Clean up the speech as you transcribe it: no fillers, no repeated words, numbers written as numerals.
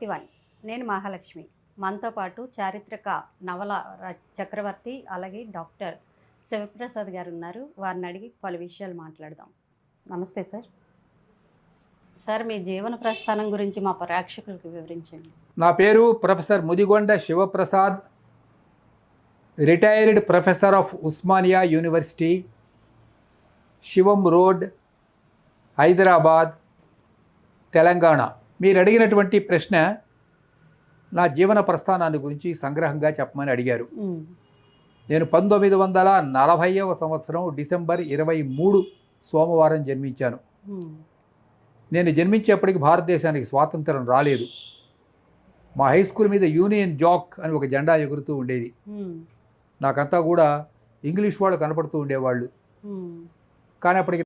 భక్తివాణి. నేను మహాలక్ష్మి. మనతో పాటు చారిత్రక నవల చక్రవర్తి అలాగే డాక్టర్ శివప్రసాద్ గారు ఉన్నారు. వారిని అడిగి పలు విషయాలు మాట్లాడదాం. నమస్తే సార్. సార్, మీ జీవన ప్రస్థానం గురించి మా ప్రేక్షకులకు వివరించండి. నా పేరు professor Mudigonda Sivaprasad, retired professor of Osmania university, Shivam road, Hyderabad, Telangana. మీరు అడిగినటువంటి ప్రశ్న నా జీవన ప్రస్థానాన్ని గురించి సంగ్రహంగా చెప్పమని అడిగారు. నేను 1940వ సంవత్సరం డిసెంబర్ 23 సోమవారం జన్మించాను. నేను జన్మించేప్పటికి భారతదేశానికి స్వాతంత్రం రాలేదు. మా హై స్కూల్ మీద యూనియన్ జాక్ అని ఒక జెండా ఎగురుతూ ఉండేది. నాకంతా కూడా ఇంగ్లీష్ వాళ్ళు కనపడుతూ ఉండేవాళ్ళు. కానీ అప్పటికి